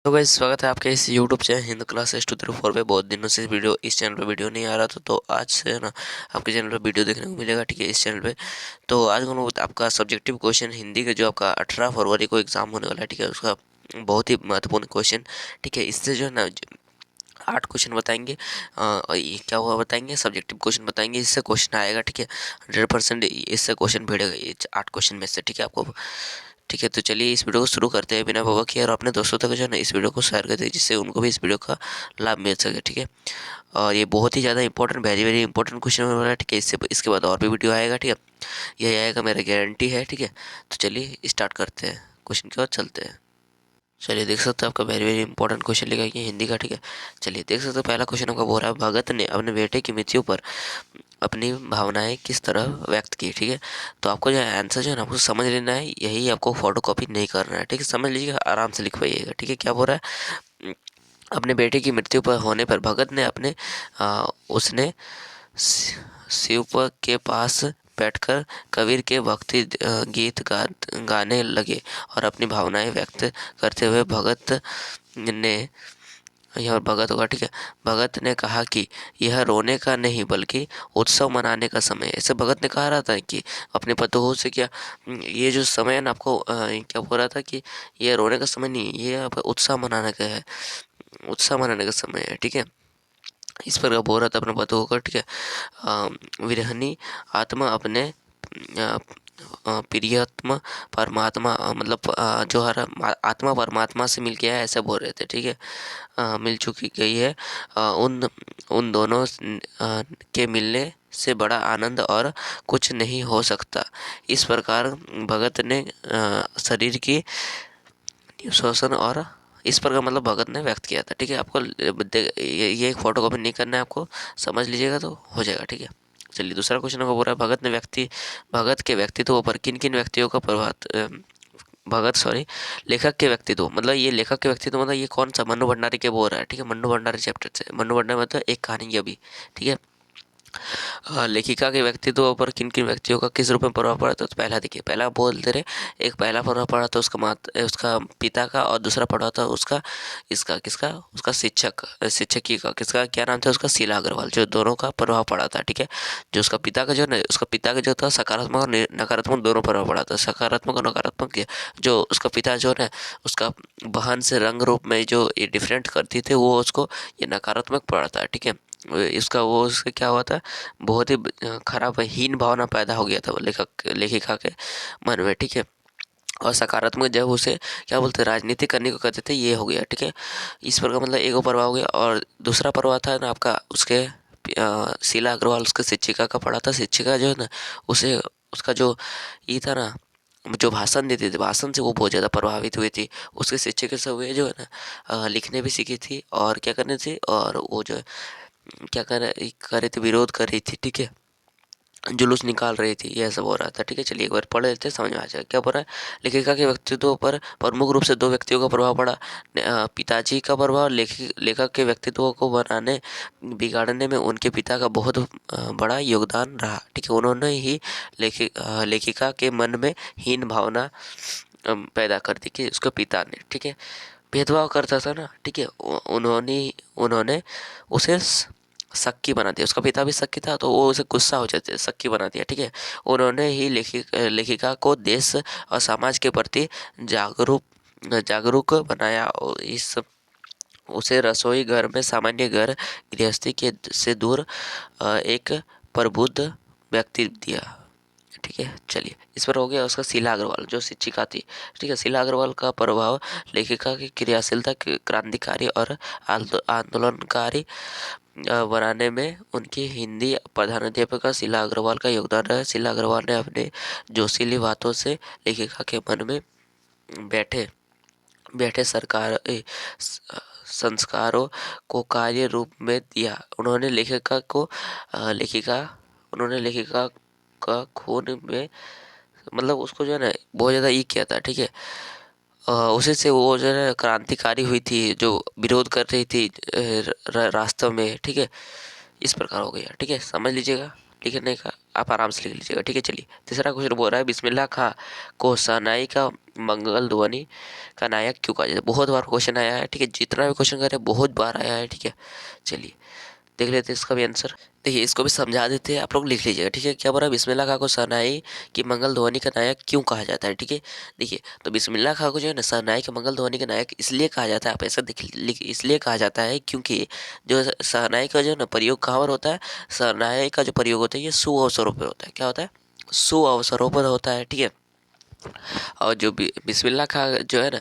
तो गाइस स्वागत है आपके इस YouTube channel Hind class H234 पे। बहुत दिनों से इस चैनल पे वीडियो नहीं आ रहा था, तो आज से है ना आपके चैनल पे वीडियो देखने को मिलेगा। ठीक है, इस चैनल पे तो आज हम लोग आपका सब्जेक्टिव क्वेश्चन हिंदी का जो आपका 18 फरवरी को एग्जाम होने वाला है, ठीक है, उसका बहुत ही महत्वपूर्ण क्वेश्चन। ठीक है, इससे जो है ना 8 क्वेश्चन बताएंगे। ये क्या हुआ बताएंगे, सब्जेक्टिव क्वेश्चन बताएंगे, इससे क्वेश्चन आएगा। ठीक है, 100% इससे क्वेश्चन भिड़ेगा ये 8 क्वेश्चन में से। ठीक है आपको, ठीक है, तो चलिए इस वीडियो को शुरू करते हैं बिना बाबा किए, और अपने दोस्तों तक जो है ना इस वीडियो को शेयर कर दें, जिससे उनको भी इस वीडियो का लाभ मिल सके। ठीक है, और ये बहुत ही ज़्यादा important, very very important question होने वाला है। ठीक है, इससे इसके बाद और भी वीडियो आएगा। ठीक है, यही आएगा, मेरा गारंटी है। ठीक है, तो चलिए स्टार्ट करते हैं, क्वेश्चन के बाद चलते हैं। चलिए देख सकते हैं आपका वेरी वेरी इंपॉर्टेंट क्वेश्चन लिखा है हिंदी का। ठीक है, चलिए देख सकते हैं पहला क्वेश्चन आपका बोल रहा है, भगत ने अपने बेटे की मृत्यु पर अपनी भावनाएं किस तरह व्यक्त की। ठीक है, तो आपको जो आंसर जो है ना आपको समझ लेना है, यही आपको फोटो कॉपी नहीं करना है। ठीक है, समझ लीजिएगा, आराम से लिख पाइएगा। ठीक है, क्या बोल रहा है, अपने बेटे की मृत्यु पर होने पर भगत ने उसने शिव के पास बैठकर कबीर के भक्ति गीत गाने लगे और अपनी भावनाएं व्यक्त करते हुए भगत ने, यहाँ भगत होगा। ठीक है, भगत ने कहा कि यह रोने का नहीं बल्कि उत्सव मनाने का समय है। ऐसे भगत ने कहा रहा था कि अपने पतोह से क्या, ये जो समय है ना आपको क्या बोल रहा था कि ये रोने का समय नहीं, ये आपका उत्साह मनाने का है, उत्साह मनाने का समय है। ठीक है, इस पर बोल रहा था अपने पतोह का। ठीक है, विरहनी आत्मा अपने प्रियतम परमात्मा मतलब जो हर आत्मा परमात्मा से मिल गया है, ऐसा बोल रहे थे। ठीक है, मिल चुकी गई है। उन उन दोनों के मिलने से बड़ा आनंद और कुछ नहीं हो सकता। इस प्रकार भगत ने शरीर की शोषण और इस प्रकार मतलब भगत ने व्यक्त किया था। ठीक है, आपको ये एक फोटो कॉपी नहीं करना है, आपको समझ लीजिएगा तो हो जाएगा। ठीक है, चलिए दूसरा क्वेश्चन को बोल रहा है, भगत के व्यक्तित्व पर किन किन व्यक्तियों का प्रभाव, भगत सॉरी लेखक के व्यक्तित्व, मतलब ये लेखक के व्यक्तित्व मतलब ये कौन सा, मन्नू भंडारी के बोल रहा है। ठीक है, मन्नू भंडारी चैप्टर से, मन्नू भंडारी मतलब एक कहानी अभी। ठीक है, लेखिका के व्यक्तित्व पर किन किन व्यक्तियों का किस रूप में प्रभाव पड़ा था। तो पहला देखिए, पहला बोलते रहे, एक पहला प्रभाव पड़ा था उसका पिता का, और दूसरा पड़ा था उसका इसका किसका, उसका शिक्षकी का, किसका क्या नाम था उसका, शीला अग्रवाल, जो दोनों का प्रभाव पड़ा था। ठीक है, जो उसका पिता का जो ना, उसका पिता का जो था सकारात्मक और नकारात्मक दोनों प्रभाव पड़ा था, सकारात्मक और नकारात्मक जो उसका पिता जो है उसका बहन से रंग रूप में जो ये डिफरेंट करती थे, वो उसको ये नकारात्मक पड़ा था। ठीक है, इसका वो उससे क्या हुआ था, बहुत ही खराब हीन भावना पैदा हो गया था वो लेखिका के मन में। ठीक है, और सकारात्मक जब उसे क्या बोलते राजनीति करने को कहते थे, ये हो गया। ठीक है, इस पर का मतलब एक प्रभाव हो गया। और दूसरा प्रभाव था ना आपका उसके शीला अग्रवाल, उसके शिक्षिका का पड़ा था। शिक्षिका जो है ना उसे उसका जो ये था ना, जो भाषण देते थे, भाषण से वो बहुत ज़्यादा प्रभावित हुई थी। उसके शिक्षक से हुए जो है ना लिखने भी सीखी थी, और क्या करने थी, और वो जो है क्या कर रही थी, विरोध कर रही थी। ठीक है, जुलूस निकाल रही थी, यह सब हो रहा था। ठीक है, चलिए एक बार पढ़ लेते हैं, समझ में आ जाएगा क्या बोल रहा है। लेखिका के व्यक्तित्व पर प्रमुख रूप से दो व्यक्तियों का प्रभाव पड़ा, पिताजी का प्रभाव लेखक के व्यक्तित्व को बनाने बिगाड़ने में उनके पिता का बहुत बड़ा योगदान रहा। ठीक है, उन्होंने ही लेखिका के मन में हीन भावना पैदा कर दी कि उसके पिता ने। ठीक है, भेदभाव करता था ना। ठीक है, उन्होंने उन्होंने उसे शक्की बना दिया, उसका पिता भी शक्की था, तो वो उसे गुस्सा हो जाते, शक्की बना दिया। ठीक है, उन्होंने ही लेखिका को देश और समाज के प्रति जागरूक जागरूक बनाया, और इस उसे रसोई घर में सामान्य घर गृहस्थी के से दूर एक प्रबुद्ध व्यक्ति दिया। ठीक है, चलिए इस पर हो गया उसका शीला अग्रवाल जो शिक्षिका थी। ठीक है, शीला अग्रवाल का प्रभाव लेखिका की क्रियाशीलता, क्रांतिकारी और आंदोलनकारी बनाने में उनकी हिंदी प्रधान अध्यापिका शीला अग्रवाल का योगदान रहा। शीला अग्रवाल ने अपने जोशीली बातों से लेखिका के मन में बैठे बैठे संस्कारों को कार्य रूप में दिया। लेखिका उन्होंने लेखिका का खून में मतलब उसको जो है ना बहुत ज़्यादा ये किया था। ठीक है, उसी से वो जो है ना क्रांतिकारी हुई थी, जो विरोध कर रही थी रास्ते में। ठीक है, इस प्रकार हो गया। ठीक है, समझ लीजिएगा। लिखने का आप आराम से लिख लीजिएगा, ठीक है। चलिए तीसरा क्वेश्चन बोल रहा है बिस्मिल्लाह खां को शहनाई का मंगल ध्वनि का नायक क्यों कहा जाता है। बहुत बार क्वेश्चन आया है, ठीक है, जितना भी क्वेश्चन कर रहे हैं बहुत बार आया है, ठीक है। चलिए देख लेते हैं इसका भी आंसर। देखिए इसको भी समझा देते हैं, आप लोग लिख लीजिएगा, ठीक है। क्या बोला, बिस्मिल्लाह खां को शहनाई की मंगल ध्वनि का नायक क्यों कहा जाता है, ठीक है। देखिए तो बिस्मिल्लाह खां को जो है ना शहनाई के मंगल ध्वनि का नायक इसलिए कहा जाता है, आप ऐसा इसलिए कहा जाता है क्योंकि जो शहनाई का जो है ना प्रयोग कहाँ पर होता है, शहनाई का जो प्रयोग होता है ये शुभ अवसरों पर होता है। क्या होता है, शुभ अवसरों पर होता है, ठीक है। और जो बिस्मिल्लाह खां जो है ना,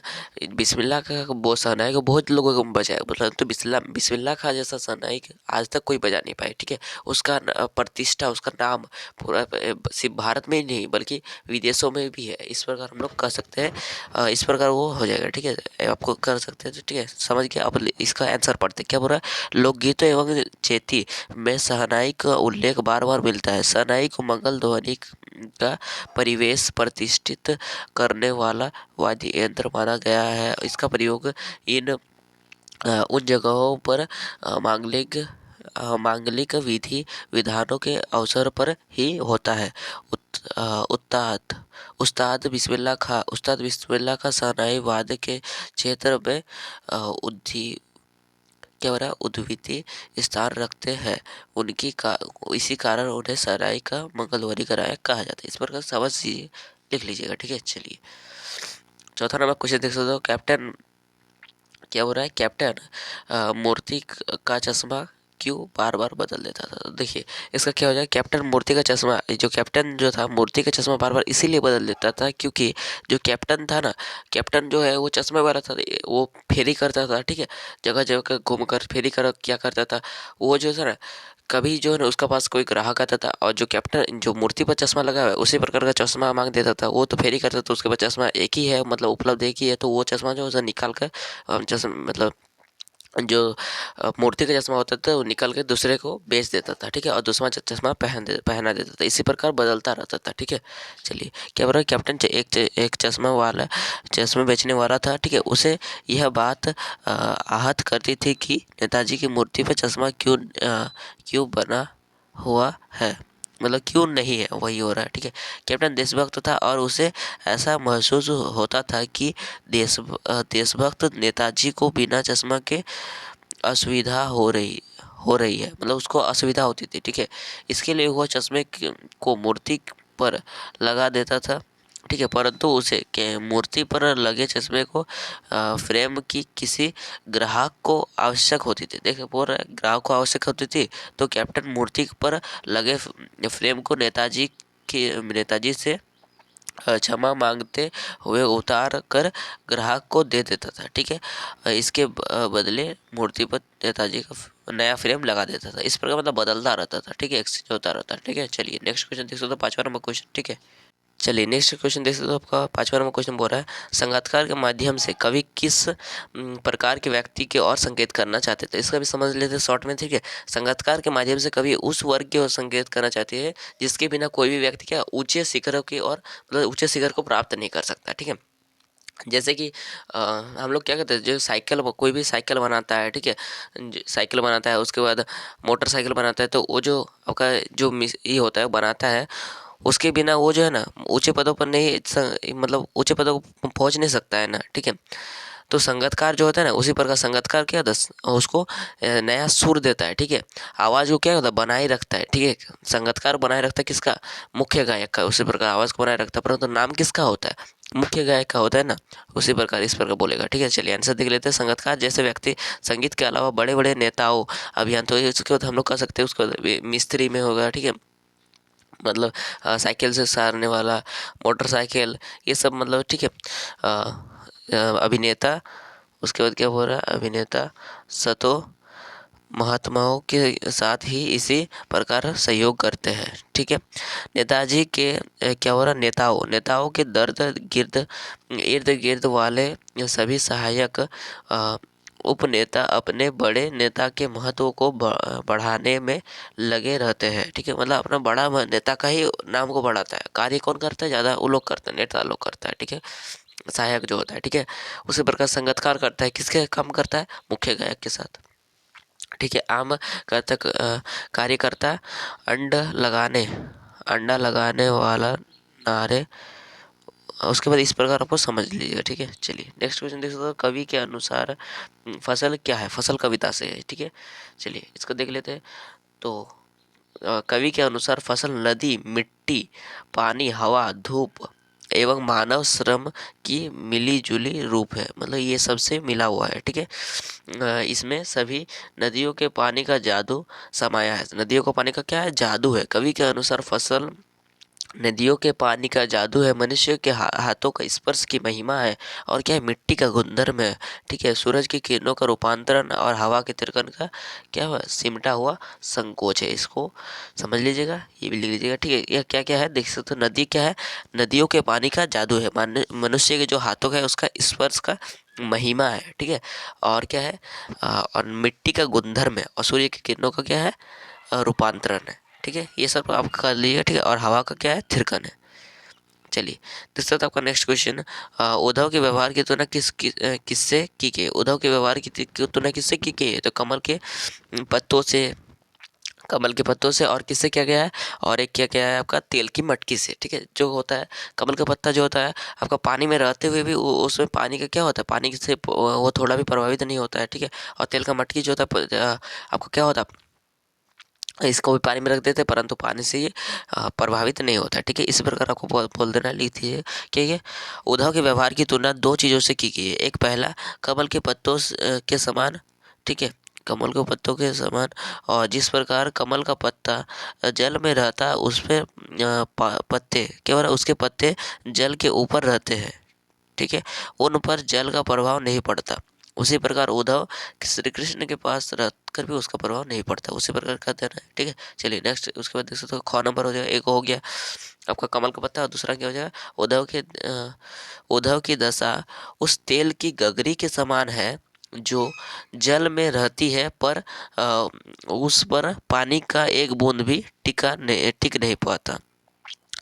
बिस्मिल्लाह खां वो शहनाई को बहुत लोगों को बजाया, मतलब तो बिस्मिल्लाह खां जैसा शहनाई आज तक कोई बजा नहीं पाए, ठीक है। उसका प्रतिष्ठा, उसका नाम पूरा सिर्फ भारत में ही नहीं बल्कि विदेशों में भी है। इस प्रकार हम लोग कह सकते हैं, इस प्रकार वो हो जाएगा, ठीक है। आपको कर सकते हैं, तो ठीक है, समझ गया। अब इसका आंसर पढ़ते क्या बोल रहा है, लोकगीतों एवं चेती में शहनाई का उल्लेख बार बार मिलता है। शहनाई को मंगल ध्वनि का परिवेश प्रतिष्ठित करने वाला वाद्य यंत्र माना गया है। इसका प्रयोग उन जगहों पर मांगलिक विधि विधानों के अवसर पर ही होता है। उस्ताद बिस्मिल्लाह खां शहनाई वाद्य के क्षेत्र में उद्धी क्या हो रहा है, उद्वितीय स्थान रखते हैं। इसी कारण उन्हें शहनाई का मंगलध्वनि का नायक कहा जाता है। इस प्रकार समझ लीजिए, लिख लीजिएगा, ठीक है। चलिए चौथा नंबर क्वेश्चन देख सकते हो। कैप्टन क्या हो रहा है, कैप्टन मूर्ति का चश्मा क्यों बार बार बदल देता था। तो देखिए इसका क्या हो जाएगा, कैप्टन मूर्ति का चश्मा, जो कैप्टन जो था मूर्ति का चश्मा बार बार इसीलिए बदल देता था क्योंकि जो कैप्टन था ना, कैप्टन जो है वो चश्मे वाला था, वो फेरी करता था, ठीक है। जगह जगह घूम कर फेरी कर क्या करता था, वो जो था ना, कभी जो है ना उसका पास कोई ग्राहक आता था और जो कैप्टन जो मूर्ति पर चश्मा लगा हुआ है उसी प्रकार का चश्मा मांग देता था, वो तो फेरी करता था, उसके पास चश्मा एक ही है, मतलब उपलब्ध एक ही है, तो वो चश्मा जो है उसे निकाल कर चश्मा मतलब जो मूर्ति का चश्मा होता था वो निकल के दूसरे को बेच देता था, ठीक है। और दूसरा चश्मा पहना देता था। इसी प्रकार बदलता रहता था, ठीक है। चलिए क्या बोल रहा है, कैप्टन एक चश्मा वाला चश्मे बेचने वाला था, ठीक है। उसे यह बात आहत करती थी कि नेताजी की मूर्ति पर चश्मा क्यों बना हुआ है, मतलब क्यों नहीं है, वही हो रहा है, ठीक है। कैप्टन देशभक्त था और उसे ऐसा महसूस होता था कि देशभक्त नेताजी को बिना चश्मा के असुविधा हो रही है, मतलब उसको असुविधा होती थी, ठीक है। इसके लिए वह चश्मे को मूर्ति पर लगा देता था, ठीक है। परंतु उसे के मूर्ति पर लगे चश्मे को फ्रेम की किसी ग्राहक को आवश्यक होती थी। देखिए बोल रहा है ग्राहक को आवश्यक होती थी, तो कैप्टन मूर्ति पर लगे फ्रेम को नेताजी से क्षमा मांगते हुए उतार कर ग्राहक को दे देता था, ठीक है। इसके बदले मूर्ति पर नेताजी का नया फ्रेम लगा देता था। इस प्रकार मतलब बदलता रहता था, ठीक है, एक्सचेंज होता रहता है, ठीक है। चलिए नेक्स्ट क्वेश्चन देख सकते हो, पांचवा नंबर क्वेश्चन, ठीक है। चलिए नेक्स्ट क्वेश्चन देख सकते हो, आपका पांचवा नंबर क्वेश्चन बोल रहा है संगीतकार के माध्यम से कवि किस प्रकार के व्यक्ति के और संकेत करना चाहते थे। इसका भी समझ लेते हैं शॉर्ट में, ठीक है। संगीतकार के माध्यम से कवि उस वर्ग की ओर संकेत करना चाहते हैं जिसके बिना कोई भी व्यक्ति क्या ऊंचे शिखरों की और मतलब ऊंचे शिखर को प्राप्त नहीं कर सकता, ठीक है। जैसे कि हम लोग क्या करते हैं, जो साइकिल कोई भी साइकिल बनाता है, ठीक है, साइकिल बनाता है, उसके बाद मोटरसाइकिल बनाता है, तो वो जो आपका जो ये होता है बनाता है, उसके बिना वो जो है ना ऊंचे पदों पर नहीं मतलब ऊंचे पदों पर पहुंच नहीं सकता है ना, ठीक है। तो संगीतकार जो होता है ना, उसी प्रकार संगीतकार क्या होता है, उसको नया सुर देता है, ठीक है। आवाज़ को क्या होता है, बनाए रखता है, ठीक है। संगीतकार बनाए रखता है किसका, मुख्य गायक का, उसी प्रकार आवाज़ को बनाए रखता है, परंतु नाम किसका होता है, मुख्य गायक का होता है ना, उसी प्रकार इस प्रकार बोलेगा, ठीक है। चलिए आंसर देख लेते हैं। संगीतकार जैसे व्यक्ति संगीत के अलावा बड़े बड़े नेताओं अभियंताओं, उसके बाद हम लोग कह सकते हैं उसको मिस्त्री में होगा, ठीक है, मतलब साइकिल से सारने वाला, मोटरसाइकिल, ये सब मतलब, ठीक है। अभिनेता, उसके बाद क्या हो रहा है, अभिनेता सतो महात्माओं के साथ ही इसी प्रकार सहयोग करते हैं, ठीक है। नेताजी के क्या हो रहा, नेताओं के इर्द गिर्द वाले सभी सहायक उपनेता अपने बड़े नेता के महत्व को बढ़ाने में लगे रहते हैं, ठीक है। मतलब अपना बड़ा नेता का ही नाम को बढ़ाता है, कार्य कौन करता है, ज़्यादा वो लोग करते हैं, नेता लोग करता है, ठीक है, सहायक जो होता है, ठीक है। उसी प्रकार संगीतकार करता है, किसके काम करता है, मुख्य गायक के साथ, ठीक है। आम कार्यकर्ता अंडा लगाने वाला नारे, उसके बाद इस प्रकार आपको समझ लीजिएगा। ठीक है, चलिए नेक्स्ट क्वेश्चन देख सकते हो। कवि के अनुसार फसल क्या है? फसल कविता से है। ठीक है, चलिए इसको देख लेते हैं। तो कवि के अनुसार फसल नदी, मिट्टी, पानी, हवा, धूप एवं मानव श्रम की मिली जुली रूप है। मतलब ये सबसे मिला हुआ है। ठीक है, इसमें सभी नदियों के पानी का जादू समाया है। नदियों का पानी का क्या है? जादू है। कवि के अनुसार फसल नदियों के पानी का जादू है, मनुष्य के हाथों का स्पर्श की महिमा है, और क्या है? मिट्टी का गुणधर्म है। ठीक है, सूरज की किरणों का रूपांतरण और हवा के तिरकन का क्या हुआ? सिमटा हुआ संकोच है। इसको समझ लीजिएगा, ये भी लिख लीजिएगा। ठीक है, यह क्या क्या है देख सकते हो। नदी क्या है? नदियों के पानी का जादू है, मनुष्य के जो हाथों का है उसका स्पर्श का महिमा है। ठीक है, और क्या है? और मिट्टी का गुणधर्म है, और सूर्य की किरणों का क्या है? रूपांतरण है। ठीक है, ये सब आप कर लीजिएगा। ठीक है, और हवा का क्या है? थिरकन है। चलिए दूसरा आपका नेक्स्ट क्वेश्चन, उद्धव के व्यवहार की तुलना किससे की गई? उद्धव के व्यवहार की तुलना किससे की गई है? तो पत्तों से कमल के पत्तों से, और किससे किया गया है? और एक क्या क्या है आपका? तेल की मटकी से। ठीक है, जो होता है कमल का पत्ता जो होता है आपका पानी में रहते हुए भी उसमें पानी का क्या होता है? पानी से वो थोड़ा भी प्रभावित नहीं होता है। ठीक है, और तेल का मटकी जो होता है आपको क्या होता है? इसको भी पानी में रख देते हैं, परंतु पानी से ये प्रभावित नहीं होता है। ठीक है, इस प्रकार आपको बोल देना, लिख दीजिए कि ये उद्धव के व्यवहार की तुलना दो चीज़ों से की गई है। एक पहला, कमल के पत्तों के समान। ठीक है, कमल के पत्तों के समान, और जिस प्रकार कमल का पत्ता जल में रहता है, उस पे पत्ते केवल उसके पत्ते जल के ऊपर रहते हैं। ठीक है, उन पर जल का प्रभाव नहीं पड़ता। उसी प्रकार उद्धव श्री कृष्ण के पास रहकर भी उसका प्रभाव नहीं पड़ता। उसी प्रकार का देना है। ठीक है, चलिए नेक्स्ट उसके बाद देख सकते हो। ख नंबर हो जाएगा, एक हो गया आपका कमल का पत्ता, और दूसरा क्या हो जाएगा? उद्धव की दशा उस तेल की गगरी के समान है जो जल में रहती है, पर उस पर पानी का एक बूंद भी टिक नहीं पाता।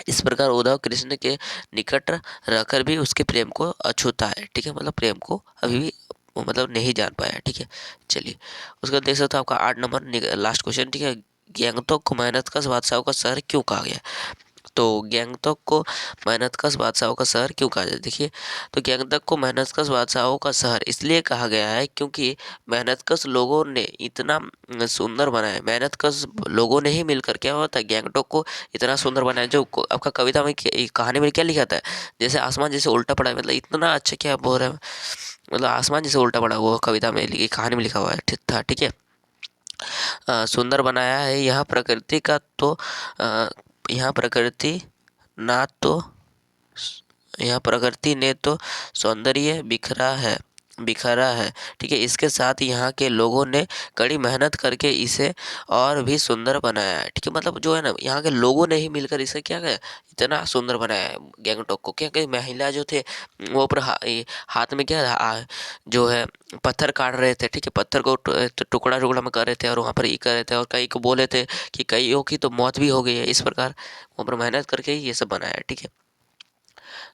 इस प्रकार उद्धव कृष्ण के निकट रहकर भी उसके प्रेम को अछूता है। ठीक है, मतलब प्रेम को अभी भी मतलब नहीं जान पाया है। ठीक है, चलिए उसका देख सकते हो आपका 8 नंबर लास्ट क्वेश्चन। ठीक है, गैंगटॉक को मेहनतकश बादशाहों का शहर क्यों कहा गया? तो गैंगटॉक को मेहनतकश बादशाहों का शहर क्यों कहा जाता है? देखिए, तो गैंगटॉक को मेहनतकश बादशाहों का शहर इसलिए कहा गया है क्योंकि मेहनतकश लोगों ने इतना सुंदर बनाया। मेहनतकश लोगों ने ही मिलकर क्या होता है? गैंगटॉक को इतना सुंदर बनाया। जो आपका कविता में कहानी में क्या लिखा था? जैसे आसमान जैसे उल्टा पड़ा है, मतलब इतना अच्छा क्या बोल रहे हैं, मतलब आसमान जैसे उल्टा पड़ा, वो कविता में कहानी में लिखा हुआ है। ठीक था। ठीक है, सुंदर बनाया है। यहाँ प्रकृति ना तो यहाँ प्रकृति ने तो सौंदर्य बिखरा है। ठीक है, इसके साथ यहाँ के लोगों ने कड़ी मेहनत करके इसे और भी सुंदर बनाया है। ठीक है, मतलब जो है ना, यहाँ के लोगों ने ही मिलकर इसे क्या किया? इतना सुंदर बनाया है गैंगटॉक को। क्या कि महिला जो थे वो ऊपर हाथ में क्या जो है पत्थर काट रहे थे। ठीक है, पत्थर को टुकड़ा टुकड़ा में कर रहे थे, और वहाँ पर ये कर रहे थे, और कई को बोले थे कि कईयों की तो मौत भी हो गई है। इस प्रकार वहाँ पर मेहनत करके ही ये सब बनाया है। ठीक है,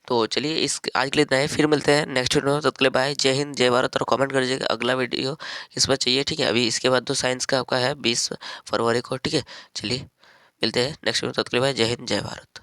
तो चलिए इस आज के लिए इतना है, फिर मिलते हैं नेक्स्ट वीडियो में। तब तक के लिए बाय, जय हिंद, जय भारत, और कमेंट कर दीजिएगा अगला वीडियो किस पर चाहिए। ठीक है, अभी इसके बाद तो साइंस का आपका है 20 फरवरी को। ठीक है, चलिए मिलते हैं नेक्स्ट वीडियो। तब तक के लिए बाय, जय हिंद, जय भारत।